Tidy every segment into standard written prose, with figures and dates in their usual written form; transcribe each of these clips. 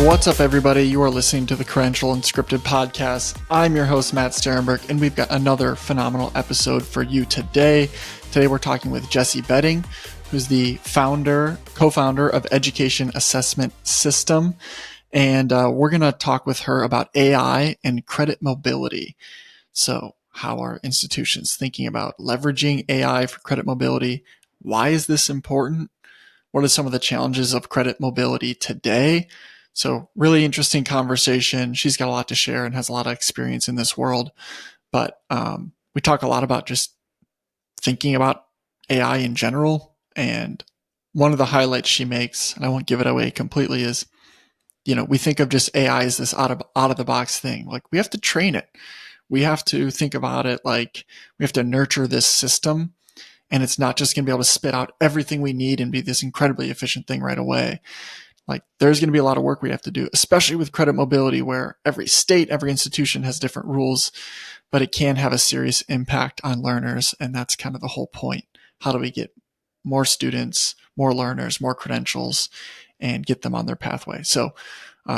What's up, everybody? You are listening to the Credential and Scripted podcast. I'm your host, Matt Sterenberg, and we've got another phenomenal episode for you today. Today, we're talking with Jesse Boeding, who's the co-founder of Education Assessment System. And we're going to talk with her about AI and credit mobility. So how are institutions thinking about leveraging AI for credit mobility? Why is this important? What are some of the challenges of credit mobility today? So really interesting conversation. She's got a lot to share and has a lot of experience in this world. But we talk a lot about just thinking about AI in general. And one of the highlights she makes, and I won't give it away completely, is, we think of just AI as this out of the box thing. Like, we have to train it. We have to think about it like we have to nurture this system. And it's not just going to be able to spit out everything we need and be this incredibly efficient thing right away. Like, there's going to be a lot of work we have to do, especially with credit mobility, where every state, every institution has different rules, but it can have a serious impact on learners. And that's kind of the whole point. How do we get more students, more learners, more credentials, and get them on their pathway? So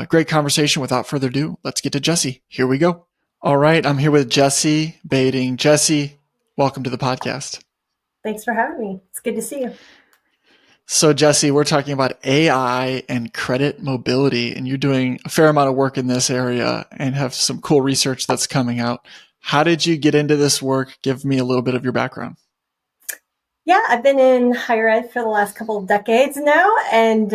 great conversation. Without further ado, let's get to Jesse. Here we go. All right. I'm here with Jesse Boeding. Jesse, welcome to the podcast. Thanks for having me. It's good to see you. So Jesse, we're talking about AI and credit mobility, and you're doing a fair amount of work in this area and have some cool research that's coming out. How did you get into this work? Give me a little bit of your background. Yeah, I've been in higher ed for the last couple of decades now. And,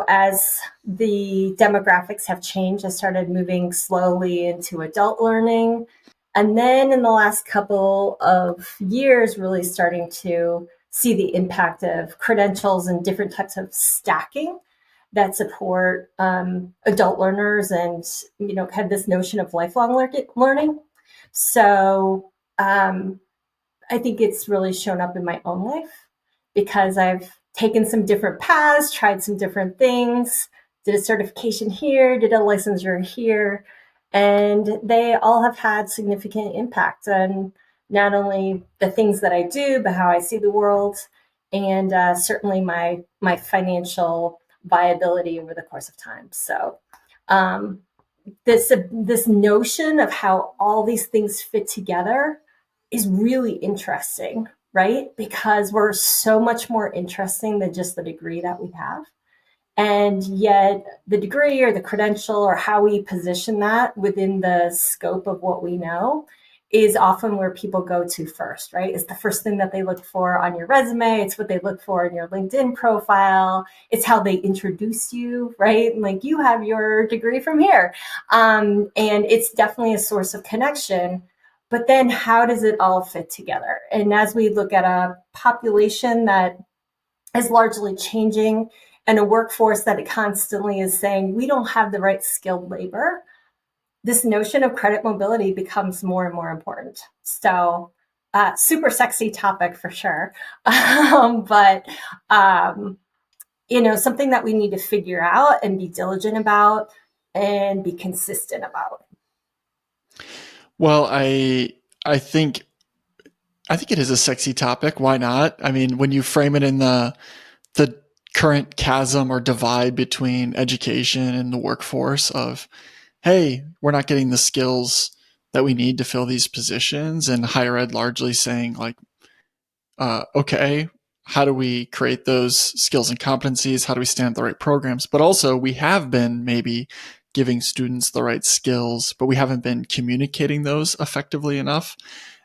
as the demographics have changed, I started moving slowly into adult learning. And then in the last couple of years, really starting to see the impact of credentials and different types of stacking that support adult learners and, have this notion of lifelong learning. So I think it's really shown up in my own life because I've taken some different paths, tried some different things, did a certification here, did a licensure here, and they all have had significant impact on not only the things that I do, but how I see the world, and certainly my financial viability over the course of time. So this notion of how all these things fit together is really interesting, right? Because we're so much more interesting than just the degree that we have. And yet the degree or the credential or how we position that within the scope of what we know is often where people go to first, right? It's the first thing that they look for on your resume. It's what they look for in your LinkedIn profile. It's how they introduce you, right? Like, you have your degree from here. And it's definitely a source of connection. But then how does it all fit together? And as we look at a population that is largely changing and a workforce that it constantly is saying, we don't have the right skilled labor, this notion of credit mobility becomes more and more important. So super sexy topic for sure. But something that we need to figure out and be diligent about and be consistent about. Well, I think it is a sexy topic. Why not? I mean, when you frame it in the current chasm or divide between education and the workforce of, hey, we're not getting the skills that we need to fill these positions, and higher ed largely saying like, okay, how do we create those skills and competencies? How do we stand up the right programs? But also, we have been maybe giving students the right skills, but we haven't been communicating those effectively enough.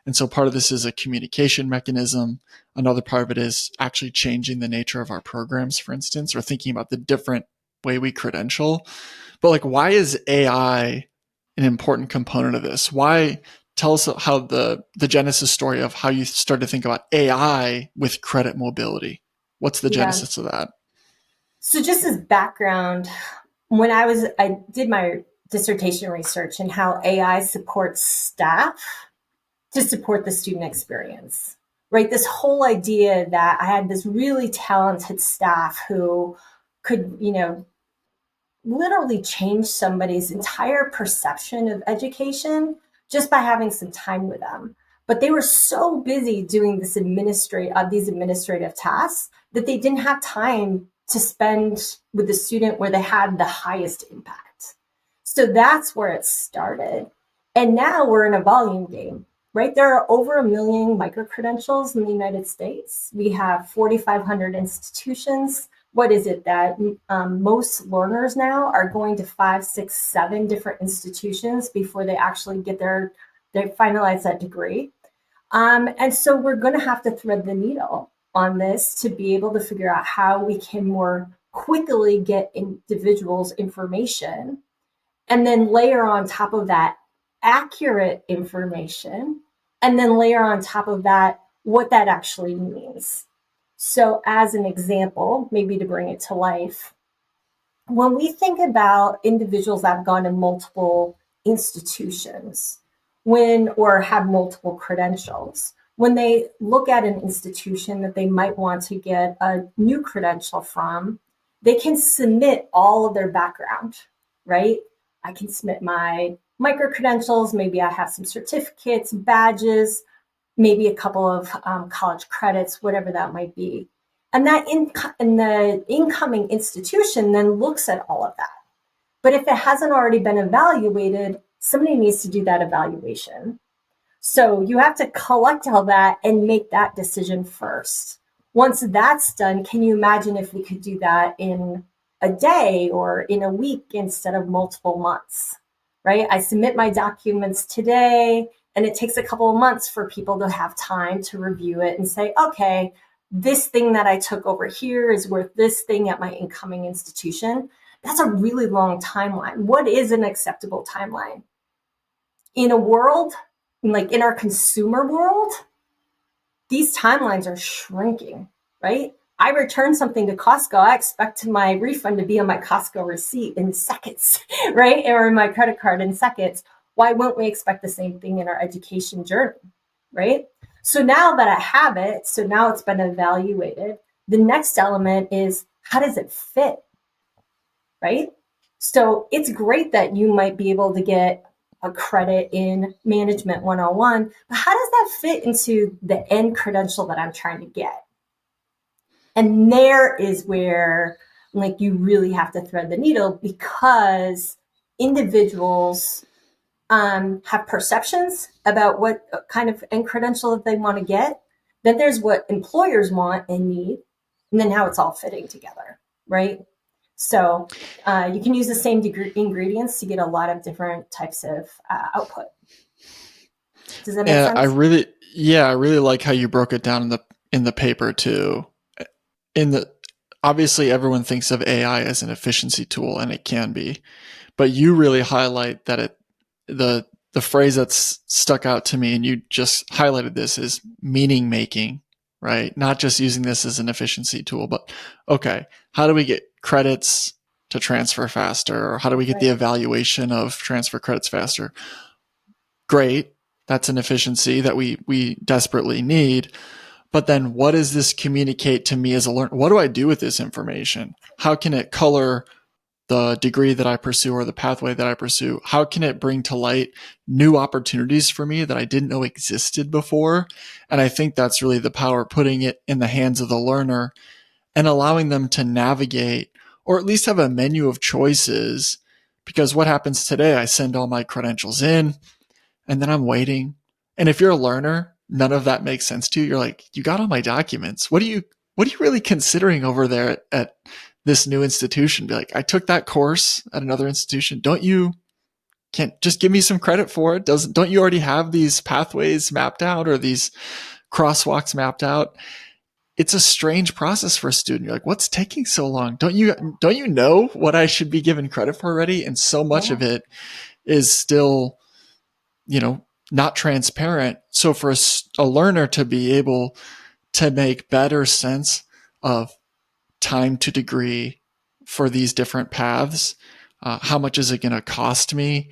And so part of this is a communication mechanism. Another part of it is actually changing the nature of our programs, for instance, or thinking about the different way we credential. But like, why is AI an important component of this? Why? Tell us how the genesis story of how you started to think about AI with credit mobility. What's the genesis of that? So just as background, when I did my dissertation research and how AI supports staff to support the student experience, right? This whole idea that I had this really talented staff who could, literally change somebody's entire perception of education just by having some time with them. But they were so busy doing these administrative tasks that they didn't have time to spend with the student where they had the highest impact. So that's where it started. And now we're in a volume game, right? There are over 1 million micro-credentials in the United States. We have 4,500 institutions. What is it that most learners now are going to 5, 6, 7 different institutions before they actually get they finalize that degree. And so we're going to have to thread the needle on this to be able to figure out how we can more quickly get individuals information and then layer on top of that accurate information, and then layer on top of that what that actually means. So as an example, maybe to bring it to life, when we think about individuals that have gone to multiple institutions or have multiple credentials, when they look at an institution that they might want to get a new credential from, they can submit all of their background, right? I can submit my micro credentials. Maybe I have some certificates, badges, maybe a couple of college credits, whatever that might be. And that the incoming institution then looks at all of that. But if it hasn't already been evaluated, somebody needs to do that evaluation. So you have to collect all that and make that decision first. Once that's done, can you imagine if we could do that in a day or in a week instead of multiple months, right? I submit my documents today, and it takes a couple of months for people to have time to review it and say, okay, this thing that I took over here is worth this thing at my incoming institution. That's a really long timeline. What is an acceptable timeline? In a world, like in our consumer world, these timelines are shrinking, right? I return something to Costco, I expect my refund to be on my Costco receipt in seconds, right? Or in my credit card in seconds. Why won't we expect the same thing in our education journey, right? So now that I have it, so now it's been evaluated, the next element is, how does it fit, right? So it's great that you might be able to get a credit in Management 101, but how does that fit into the end credential that I'm trying to get? And there is where you really have to thread the needle, because individuals have perceptions about what kind of end credential that they want to get. Then there's what employers want and need, and then how it's all fitting together, right? So you can use the same ingredients to get a lot of different types of output. Does that make sense? I really like how you broke it down in the paper too. Obviously everyone thinks of AI as an efficiency tool, and it can be, but you really highlight that the phrase that's stuck out to me, and you just highlighted this, is meaning making, right? Not just using this as an efficiency tool, but okay, how do we get credits to transfer faster? Or how do we get the evaluation of transfer credits faster? Great. That's an efficiency that we desperately need. But then what does this communicate to me as a learner? What do I do with this information? How can it color the degree that I pursue or the pathway that I pursue? How can it bring to light new opportunities for me that I didn't know existed before? And I think that's really the power, putting it in the hands of the learner and allowing them to navigate, or at least have a menu of choices. Because what happens today, I send all my credentials in and then I'm waiting. And if you're a learner, none of that makes sense to you. You're like, you got all my documents. What are you really considering over there at this new institution? Be like, I took that course at another institution. Can't just give me some credit for it? Don't you already have these pathways mapped out or these crosswalks mapped out? It's a strange process for a student. You're like, what's taking so long? Don't you know what I should be given credit for already? And so much of it is still, not transparent. So for a learner to be able to make better sense of time to degree for these different paths, how much is it going to cost me?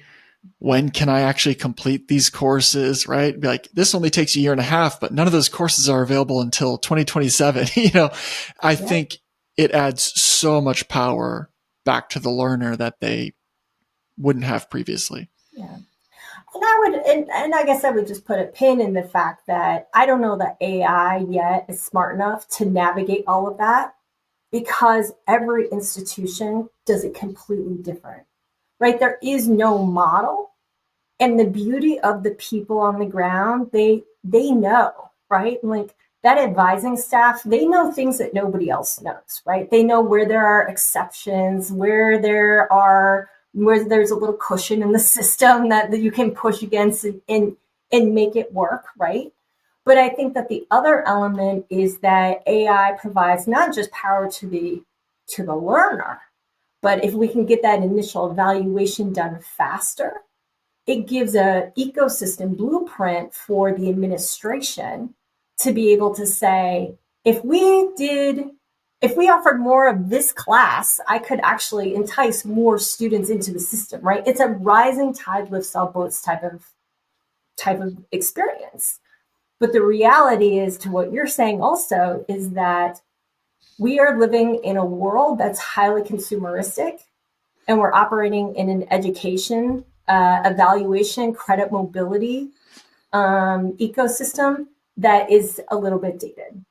When can I actually complete these courses, right? Be like, this only takes a year and a half, but none of those courses are available until 2027. I think it adds so much power back to the learner that they wouldn't have previously. Yeah. And I guess I would just put a pin in the fact that I don't know that AI yet is smart enough to navigate all of that. because every institution does it completely different, right? There is no model. And the beauty of the people on the ground, they know, right? Like that advising staff, they know things that nobody else knows, right? They know where there are exceptions, where there's a little cushion in the system that you can push against and make it work, right? But I think that the other element is that AI provides not just power to the learner, but if we can get that initial evaluation done faster, it gives an ecosystem blueprint for the administration to be able to say, if we offered more of this class, I could actually entice more students into the system, right? It's a rising tide lifts all boats type of experience. But the reality is, to what you're saying also, is that we are living in a world that's highly consumeristic, and we're operating in an education, evaluation, credit mobility ecosystem that is a little bit dated,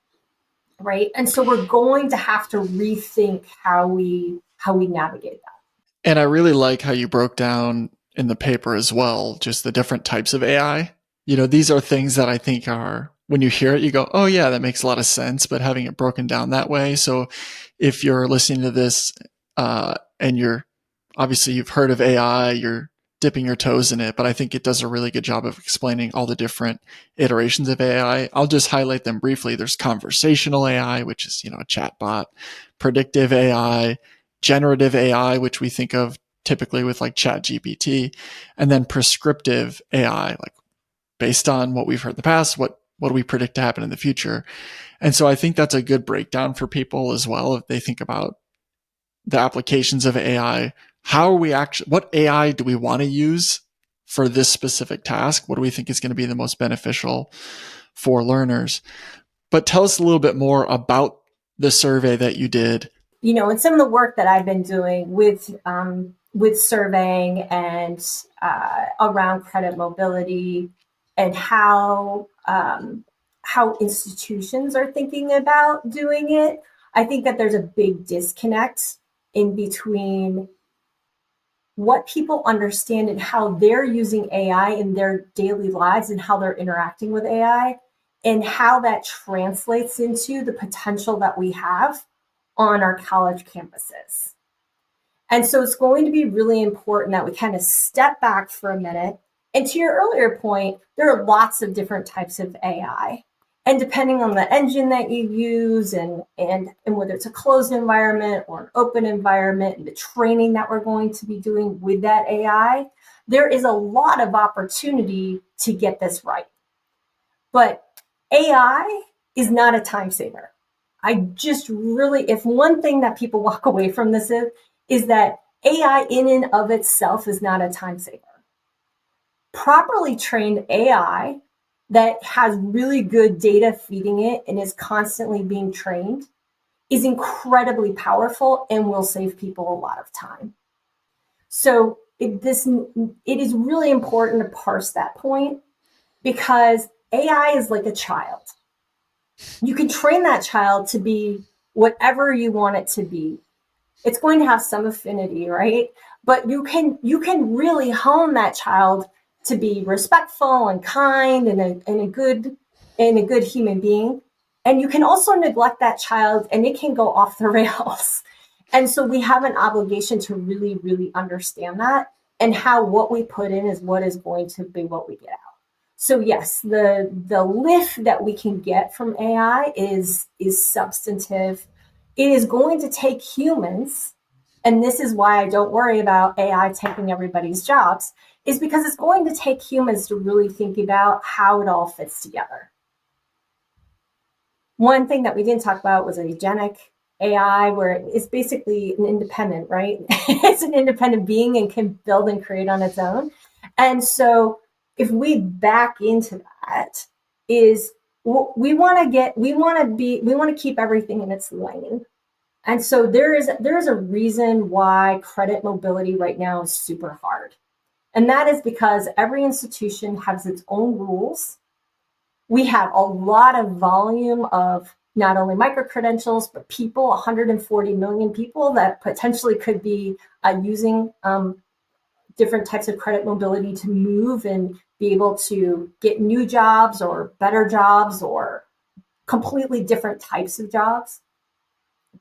right? And so we're going to have to rethink how we navigate that. And I really like how you broke down in the paper as well, just the different types of AI. These are things that I think are, when you hear it, you go, oh yeah, that makes a lot of sense, but having it broken down that way. So if you're listening to this and you've heard of AI, you're dipping your toes in it, but I think it does a really good job of explaining all the different iterations of AI. I'll just highlight them briefly. There's conversational AI, which is, a chatbot, predictive AI, generative AI, which we think of typically with like ChatGPT, and then prescriptive AI, like based on what we've heard in the past, what do we predict to happen in the future? And so I think that's a good breakdown for people as well if they think about the applications of AI. What AI do we want to use for this specific task? What do we think is going to be the most beneficial for learners? But tell us a little bit more about the survey that you did. And some of the work that I've been doing with surveying and around credit mobility and how institutions are thinking about doing it, I think that there's a big disconnect in between what people understand and how they're using AI in their daily lives and how they're interacting with AI, and how that translates into the potential that we have on our college campuses. And so it's going to be really important that we kind of step back for a minute. And to your earlier point, there are lots of different types of AI. And depending on the engine that you use and whether it's a closed environment or an open environment, and the training that we're going to be doing with that AI, there is a lot of opportunity to get this right. But AI is not a time saver. If one thing that people walk away from this is that AI in and of itself is not a time saver. Properly trained AI that has really good data feeding it and is constantly being trained is incredibly powerful and will save people a lot of time. So it is really important to parse that point, because AI is like a child. You can train that child to be whatever you want it to be. It's going to have some affinity, right? But you can really hone that child to be respectful and kind and a good human being. And you can also neglect that child and it can go off the rails. And so we have an obligation to really, really understand that, and how what we put in is what is going to be what we get out. So yes, the lift that we can get from AI is substantive. It is going to take humans, and this is why I don't worry about AI taking everybody's jobs, is because it's going to take humans to really think about how it all fits together. One thing that we didn't talk about was agentic AI, where it's basically an independent, right? It's an independent being and can build and create on its own. And so if we back into that, is we want to keep everything in its lane. And so there is a reason why credit mobility right now is super hard. And that is because every institution has its own rules. We have a lot of volume of not only micro-credentials, but people, 140 million people that potentially could be using different types of credit mobility to move and be able to get new jobs or better jobs or completely different types of jobs.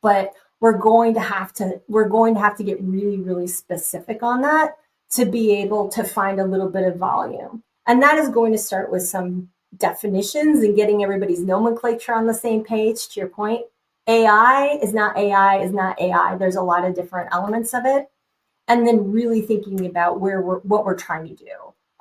But we're going to have to get really, really specific on that to be able to find a little bit of volume. And that is going to start with some definitions and getting everybody's nomenclature on the same page. To your point, AI is not AI is not AI. There's a lot of different elements of it. And then really thinking about what we're trying to do.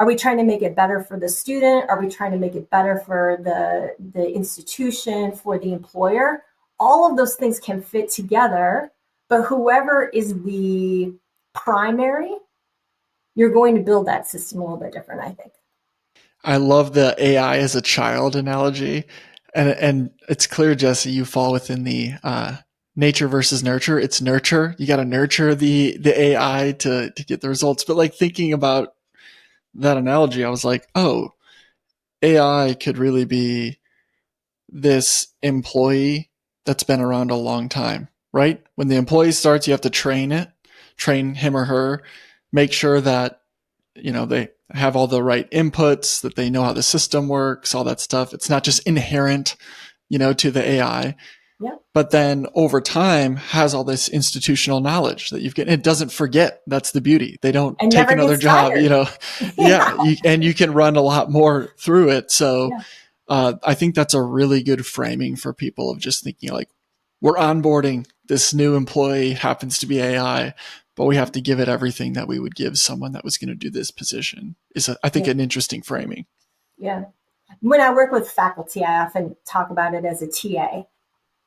Are we trying to make it better for the student? Are we trying to make it better for the institution, for the employer? All of those things can fit together, but whoever is the primary, you're going to build that system a little bit different, I think. I love the AI as a child analogy. And it's clear, Jesse, you fall within the nature versus nurture. It's nurture. You got to nurture the AI to get the results. But like thinking about that analogy, I was like, oh, AI could really be this employee that's been around a long time, right? When the employee starts, you have to train him or her, make sure that, they have all the right inputs, that they know how the system works, all that stuff. It's not just inherent, to the AI. Yep. But then over time has all this institutional knowledge that you've gotten. It doesn't forget. That's the beauty. They don't take another job, and you can run a lot more through it. So I think that's a really good framing for people of just thinking like, we're onboarding this new employee, happens to be AI, but we have to give it everything that we would give someone that was going to do this position is, I think, an interesting framing. Yeah. When I work with faculty, I often talk about it as a TA.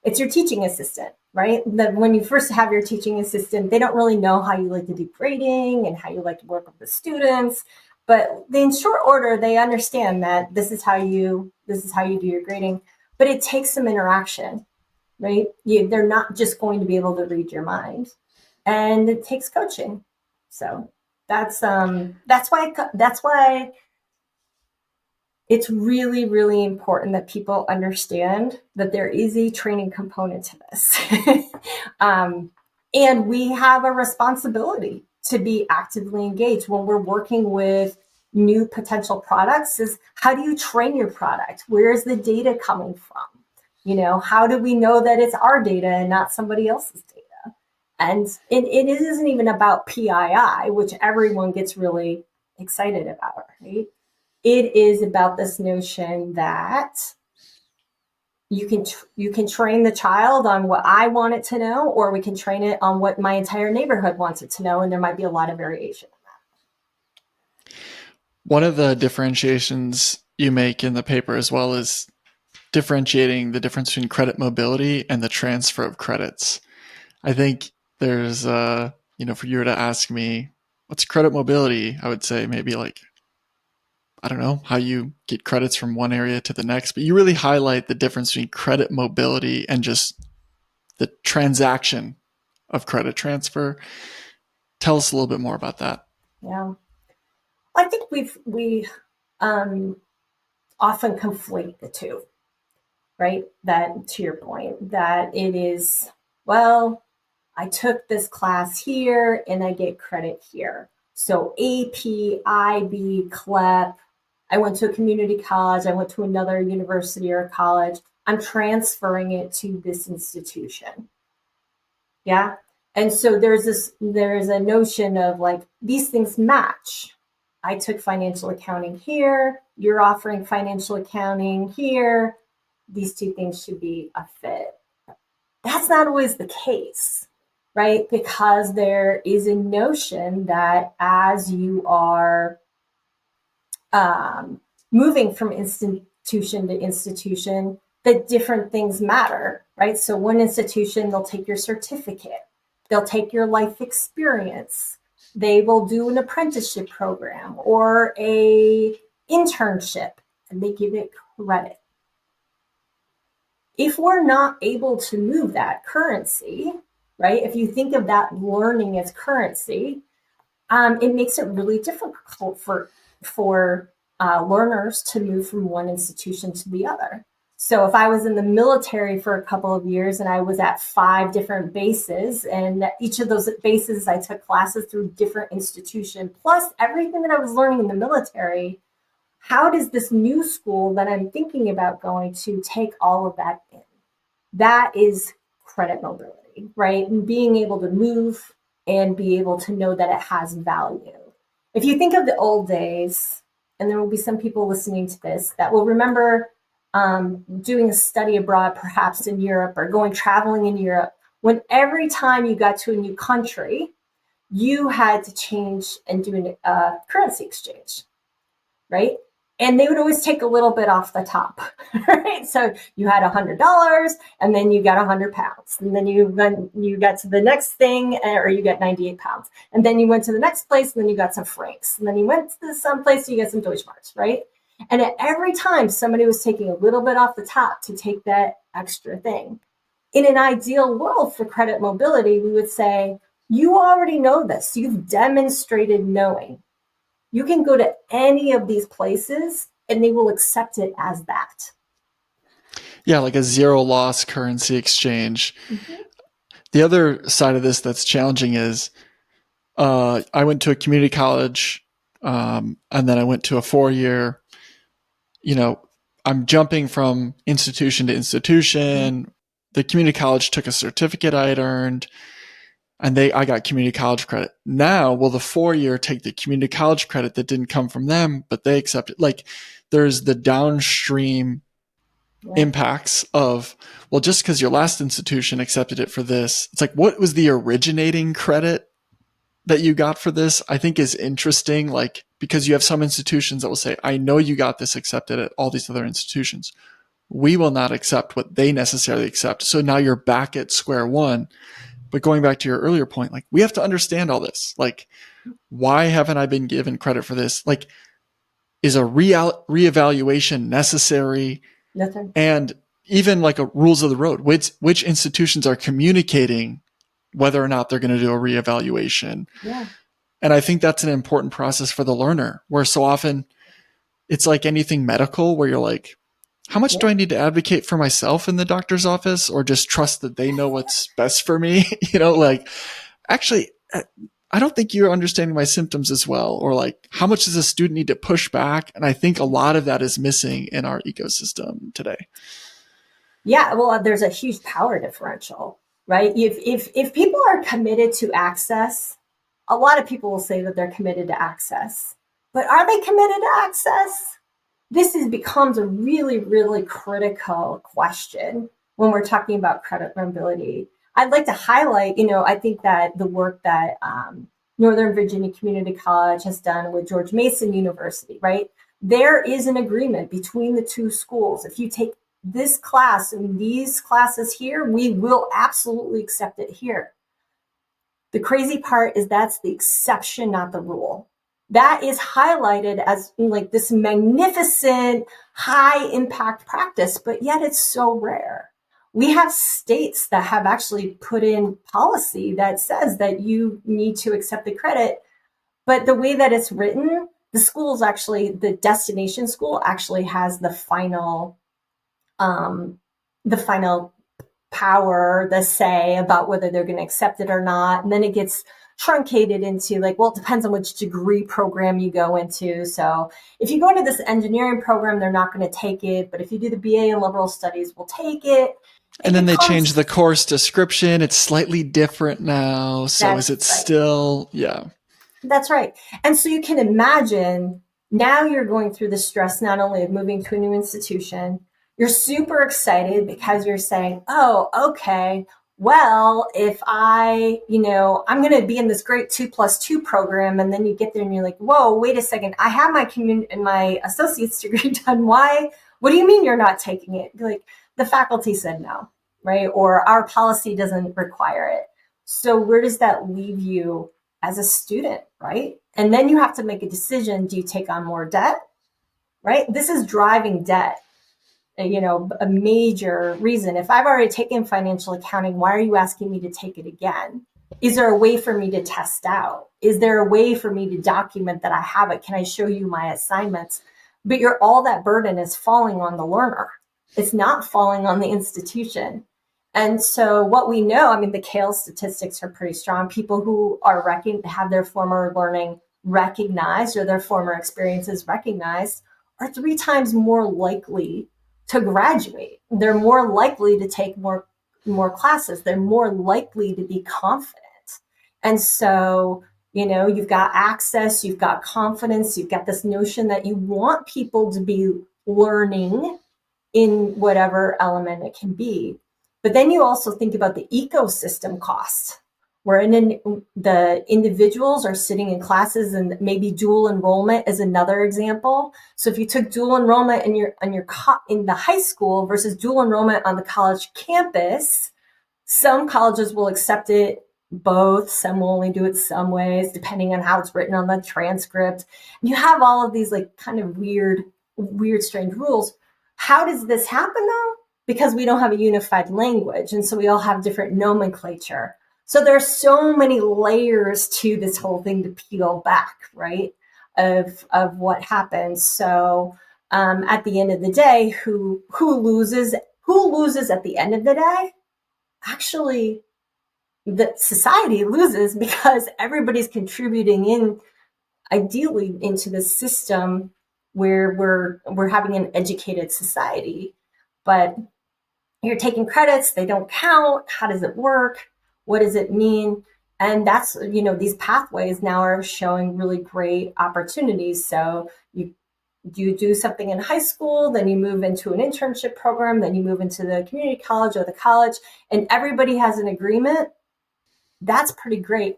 It's your teaching assistant, right? When you first have your teaching assistant, they don't really know how you like to do grading and how you like to work with the students. But in short order, they understand that this is how you do your grading. But it takes some interaction, right? They're not just going to be able to read your mind, and it takes coaching. So that's why it's really, really important that people understand that there is a training component to this. And we have a responsibility to be actively engaged when we're working with new potential products. Is how do you train your product? Where is the data coming from? How do we know that it's our data and not somebody else's data? And it isn't even about PII, which everyone gets really excited about, right? It is about this notion that you can train the child on what I want it to know, or we can train it on what my entire neighborhood wants it to know, and there might be a lot of variation in that. One of the differentiations you make in the paper as well is differentiating the difference between credit mobility and the transfer of credits. I think there's, for you to ask me, what's credit mobility? I would say maybe like, I don't know, how you get credits from one area to the next, but you really highlight the difference between credit mobility and just the transaction of credit transfer. Tell us a little bit more about that. Yeah. I think we often conflate the two, right? That, to your point, that it is, well, I took this class here and I get credit here. So AP, IB, CLEP, I went to a community college, I went to another university or college, I'm transferring it to this institution. Yeah. And so there's a notion of like, these things match. I took financial accounting here, you're offering financial accounting here. These two things should be a fit. That's not always the case, right? Because there is a notion that as you are moving from institution to institution, that different things matter, right? So one institution, they'll take your certificate, they'll take your life experience, they will do an apprenticeship program or a internship, and they give it credit. If we're not able to move that currency, right? If you think of that learning as currency, it makes it really difficult for learners to move from one institution to the other. So if I was in the military for a couple of years and I was at 5 different bases, and each of those bases I took classes through different institutions, plus everything that I was learning in the military, how does this new school that I'm thinking about going to take all of that in? That is credit mobility, right? And being able to move and be able to know that it has value. If you think of the old days, and there will be some people listening to this that will remember doing a study abroad, perhaps in Europe, or going traveling in Europe, when every time you got to a new country, you had to change and do a currency exchange, right? And they would always take a little bit off the top, right? So you had $100, and then you got £100, and then you got to the next thing, or you got 98 pounds, and then you went to the next place, and then you got some francs, and then you went to some place, and you got some Deutschmarks, right? And at every time somebody was taking a little bit off the top to take that extra thing. In an ideal world for credit mobility, we would say, you already know this. You've demonstrated knowing. You can go to any of these places and they will accept it as that. Yeah, like a zero loss currency exchange. Mm-hmm. The other side of this that's challenging is I went to a community college and then I went to a 4-year, I'm jumping from institution to institution. Mm-hmm. The community college took a certificate I had earned, and I got community college credit. Now, will the 4-year take the community college credit that didn't come from them, but they accept it? Like, there's the downstream impacts of, well, just because your last institution accepted it for this, it's like, what was the originating credit that you got for this? I think is interesting, like, because you have some institutions that will say, I know you got this accepted at all these other institutions. We will not accept what they necessarily accept. So now you're back at square one. But going back to your earlier point, like, we have to understand all this. Like, why haven't I been given credit for this? Like, is a reevaluation necessary? Nothing. And even like a rules of the road, which institutions are communicating whether or not they're going to do a reevaluation. Yeah. And I think that's an important process for the learner, where so often it's like anything medical where you're like, how much do I need to advocate for myself in the doctor's office, or just trust that they know what's best for me? Like, actually, I don't think you're understanding my symptoms as well. Or like, how much does a student need to push back? And I think a lot of that is missing in our ecosystem today. Yeah, well, there's a huge power differential, right? If people are committed to access, a lot of people will say that they're committed to access, but are they committed to access? This becomes a really, really critical question when we're talking about credit mobility. I'd like to highlight, I think that the work that Northern Virginia Community College has done with George Mason University, right? There is an agreement between the two schools. If you take this class and these classes here, we will absolutely accept it here. The crazy part is that's the exception, not the rule. That is highlighted as like this magnificent high impact practice, but yet it's so rare. We have states that have actually put in policy that says that you need to accept the credit, but the way that it's written, the destination school actually has the final power, the say about whether they're going to accept it or not. And then it gets truncated into like, well, it depends on which degree program you go into. So if you go into this engineering program, they're not going to take it. But if you do the BA in liberal studies, we'll take it. And then they change the course description. It's slightly different now. So is it still, yeah. That's right. And so you can imagine now you're going through the stress, not only of moving to a new institution, you're super excited because you're saying, oh, okay, well, if I'm going to be in this great 2+2 program, and then you get there and you're like, whoa, wait a second, I have my associate's degree done. Why? What do you mean you're not taking it? Like, the faculty said no, right? Or our policy doesn't require it. So where does that leave you as a student, right? And then you have to make a decision. Do you take on more debt, right? This is driving debt. A major reason. If I've already taken financial accounting, why are you asking me to take it again? Is there a way for me to test out? Is there a way for me to document that I have it? Can I show you my assignments? But all that burden is falling on the learner. It's not falling on the institution. And so what we know, I mean, the Kale statistics are pretty strong. People who are have their former learning recognized or their former experiences recognized are 3 times more likely to graduate. They're more likely to take more classes. They're more likely to be confident. And so, you've got access, you've got confidence, you've got this notion that you want people to be learning in whatever element it can be. But then you also think about the ecosystem costs, where the individuals are sitting in classes, and maybe dual enrollment is another example. So if you took dual enrollment in the high school versus dual enrollment on the college campus, some colleges will accept it both. Some will only do it some ways, depending on how it's written on the transcript. And you have all of these like kind of weird, strange rules. How does this happen though? Because we don't have a unified language. And so we all have different nomenclature. So there's so many layers to this whole thing to peel back, right? Of what happens. So at the end of the day, who loses at the end of the day? Actually, the society loses, because everybody's contributing in, ideally, into the system where we're having an educated society. But you're taking credits, they don't count. How does it work? What does it mean? And that's, these pathways now are showing really great opportunities. So you do something in high school, then you move into an internship program, then you move into the community college or the college, and everybody has an agreement. That's pretty great.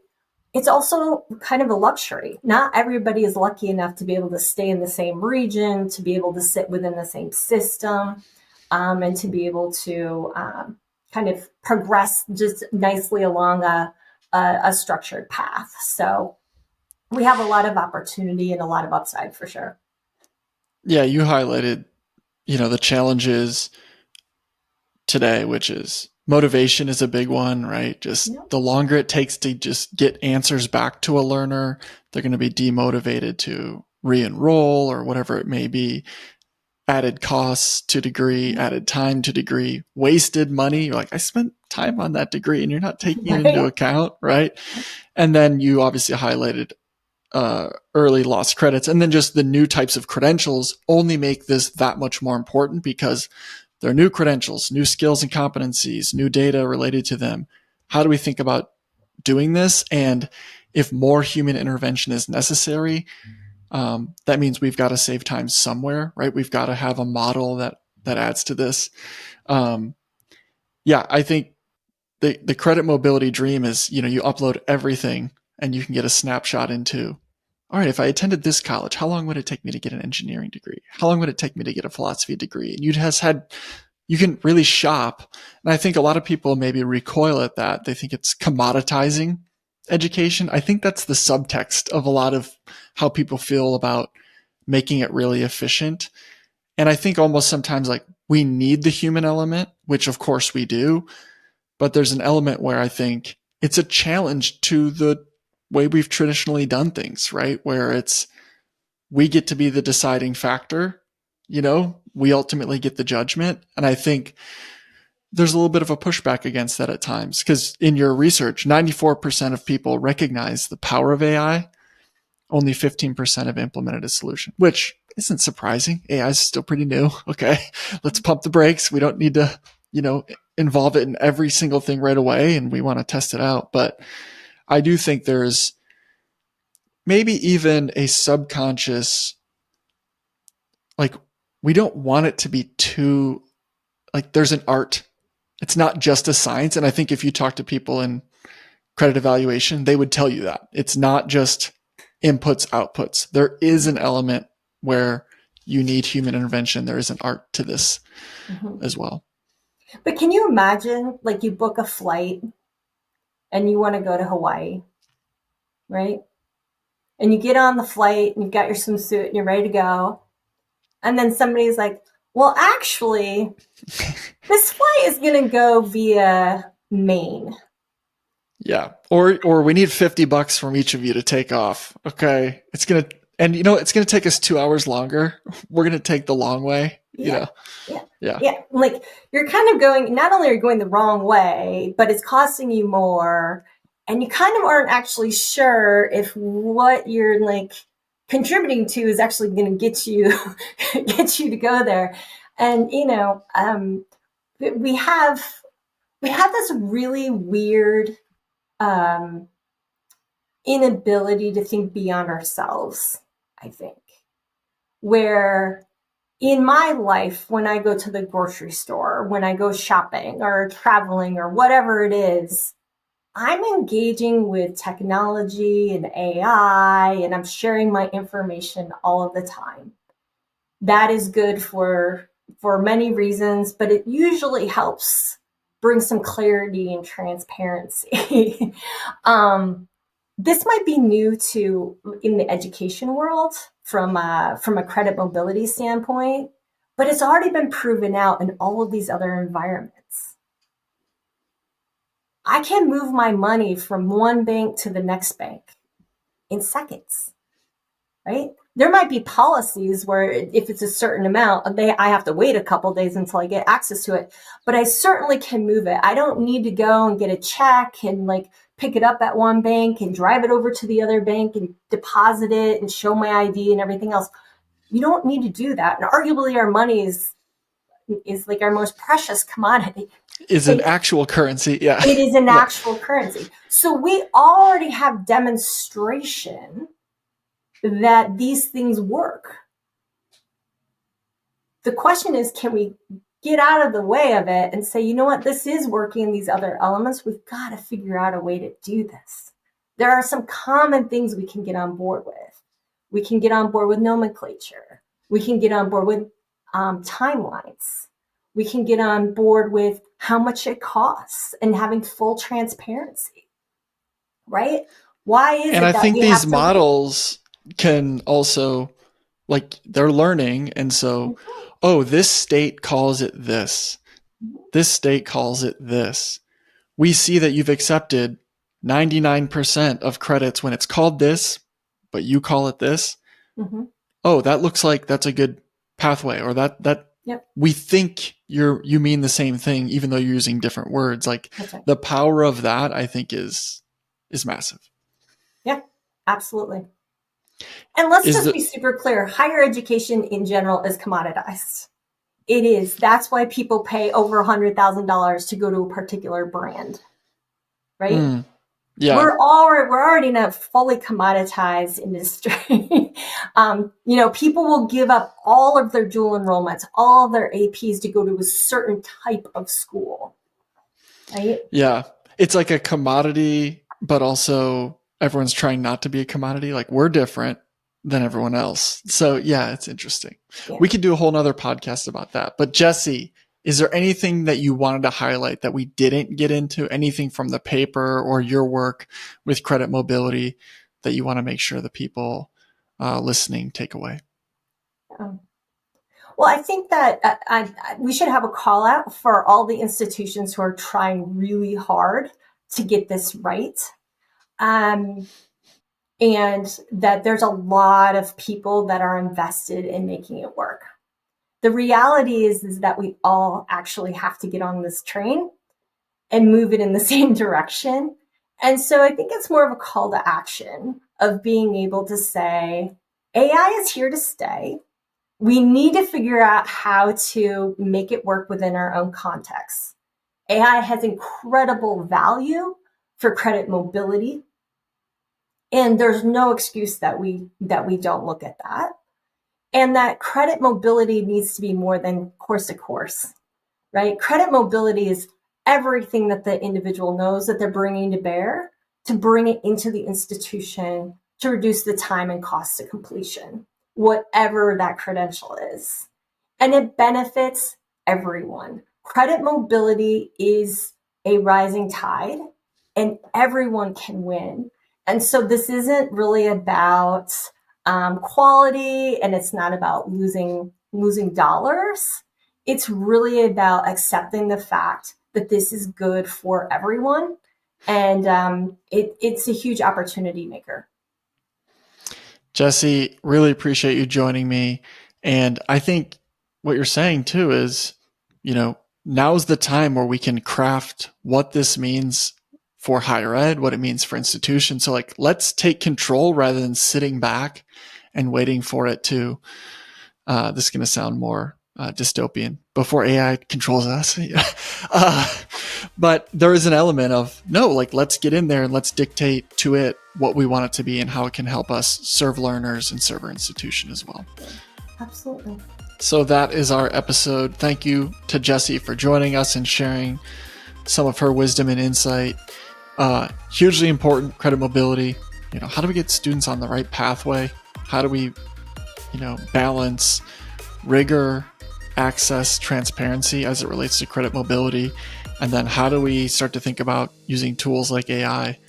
It's also kind of a luxury. Not everybody is lucky enough to be able to stay in the same region, to be able to sit within the same system, and to be able to kind of progress just nicely along a structured path. So we have a lot of opportunity and a lot of upside for sure. Yeah, you highlighted, the challenges today, which is motivation is a big one, right? Just the longer it takes to just get answers back to a learner, they're going to be demotivated to re-enroll or whatever it may be. Added costs to degree, added time to degree, wasted money. You're like, I spent time on that degree and you're not taking it into account, right? And then you obviously highlighted early lost credits. And then just the new types of credentials only make this that much more important, because there are new credentials, new skills and competencies, new data related to them. How do we think about doing this? And if more human intervention is necessary, that means we've got to save time somewhere, right? We've got to have a model that adds to this. I think the credit mobility dream is, you upload everything and you can get a snapshot into, all right, if I attended this college, how long would it take me to get an engineering degree? How long would it take me to get a philosophy degree? And you can really shop. And I think a lot of people maybe recoil at that. They think it's commoditizing education. I think that's the subtext of a lot of how people feel about making it really efficient. And I think almost sometimes like we need the human element, which of course we do, but there's an element where I think it's a challenge to the way we've traditionally done things, right? Where we get to be the deciding factor, we ultimately get the judgment. And I think there's a little bit of a pushback against that at times, because in your research, 94% of people recognize the power of AI. Only 15% have implemented a solution, which isn't surprising. AI is still pretty new. Okay, let's pump the brakes. We don't need to, involve it in every single thing right away, and we want to test it out. But I do think there's maybe even a subconscious, like, we don't want it to be too, like, there's an art. It's not just a science. And I think if you talk to people in credit evaluation, they would tell you that it's not just inputs, outputs. There is an element where you need human intervention. There is an art to this as well. But can you imagine, like, you book a flight and you want to go to Hawaii, right? And you get on the flight and you've got your swimsuit and you're ready to go. And then somebody's like, well, actually, this flight is going to go via Maine. Yeah. Or we need $50 from each of you to take off. Okay. And it's going to take us 2 hours longer. We're going to take the long way. Yeah. Yeah. Like you're kind of going, not only are you going the wrong way, but it's costing you more. And you kind of aren't actually sure if what you're like contributing to is actually going to get you to go there. And we have this really weird inability to think beyond ourselves, I think, where in my life, when I go to the grocery store, when I go shopping or traveling or whatever it is, I'm engaging with technology and AI, and I'm sharing my information all of the time. That is good for many reasons, but it usually helps bring some clarity and transparency. This might be new to in the education world from a credit mobility standpoint, but it's already been proven out in all of these other environments. I can move my money from one bank to the next bank in seconds, right? There might be policies where if it's a certain amount, I have to wait a couple days until I get access to it, but I certainly can move it. I don't need to go and get a check and like pick it up at one bank and drive it over to the other bank and deposit it and show my ID and everything else. You don't need to do that. And arguably our money is like our most precious commodity. Is an actual currency. Yeah. It is an actual currency. So we already have demonstration that these things work. The question is, can we get out of the way of it and say, you know what, this is working in these other elements. We've got to figure out a way to do this. There are some common things we can get on board with. We can get on board with nomenclature. We can get on board with timelines. We can get on board with how much it costs and having full transparency, right? Why is it and I that think we these have to models can also, like, they're learning. And so, oh, this state calls it this. This state calls it this. We see that you've accepted 99% of credits when it's called this, but you call it this. Mm-hmm. Oh, that looks like that's a good pathway, or that Yep. we think you mean the same thing, even though you're using different words. Like Right. The power of that, I think, is massive. Yeah, absolutely. And let's just be super clear. Higher education in general is commoditized. It is. That's why people pay over $100,000 to go to a particular brand, right? Yeah. We're already in a fully commoditized industry. People will give up all of their dual enrollments, all of their APs to go to a certain type of school, right? Yeah. It's like a commodity, but also everyone's trying not to be a commodity. Like, we're different than everyone else. So yeah, it's interesting. Yeah. We could do a whole nother podcast about that. But Jesse, is there anything that you wanted to highlight that we didn't get into? Anything from the paper or your work with credit mobility that you want to make sure the people listening take away? Well, I think that we should have a call out for all the institutions who are trying really hard to get this right. And that there's a lot of people that are invested in making it work. The reality is that we all actually have to get on this train and move it in the same direction. And so I think it's more of a call to action of being able to say, AI is here to stay. We need to figure out how to make it work within our own context. AI has incredible value for credit mobility. And there's no excuse that we don't look at that. And that credit mobility needs to be more than course to course, right? Credit mobility is everything that the individual knows that they're bringing to bear to bring it into the institution to reduce the time and cost to completion, whatever that credential is. And it benefits everyone. Credit mobility is a rising tide and everyone can win. And so this isn't really about quality, and it's not about losing dollars. It's really about accepting the fact that this is good for everyone, and it's a huge opportunity maker. Jesse, really appreciate you joining me. And I think what you're saying too is, now's the time where we can craft what this means for higher ed, what it means for institutions. So let's take control rather than sitting back and waiting for it to, this is going to sound more dystopian, before AI controls us. But there is an element of, no, let's get in there and let's dictate to it what we want it to be and how it can help us serve learners and serve our institution as well. Absolutely. So that is our episode. Thank you to Jesse for joining us and sharing some of her wisdom and insight. Hugely important, credit mobility. How do we get students on the right pathway? How do we, balance rigor, access, transparency as it relates to credit mobility? And then how do we start to think about using tools like AI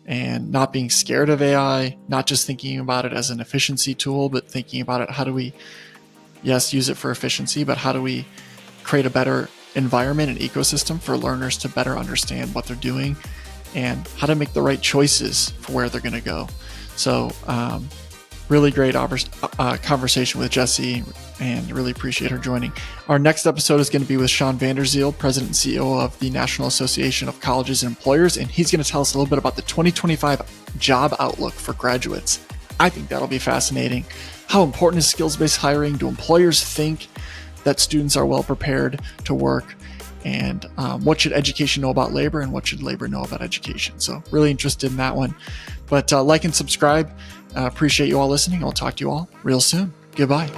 and not being scared of AI, not just thinking about it as an efficiency tool, but thinking about it, how do we, yes, use it for efficiency, but how do we create a better environment and ecosystem for learners to better understand what they're doing and how to make the right choices for where they're going to go. So really great conversation with Jesse, and really appreciate her joining. Our next episode is going to be with Sean Vanderzeel, President and CEO of the National Association of Colleges and Employers, and he's going to tell us a little bit about the 2025 job outlook for graduates. I think that'll be fascinating. How important is skills-based hiring? Do employers think that students are well prepared to work? And what should education know about labor, and what should labor know about education? So really interested in that one. But like and subscribe. Appreciate you all listening. I'll talk to you all real soon. Goodbye.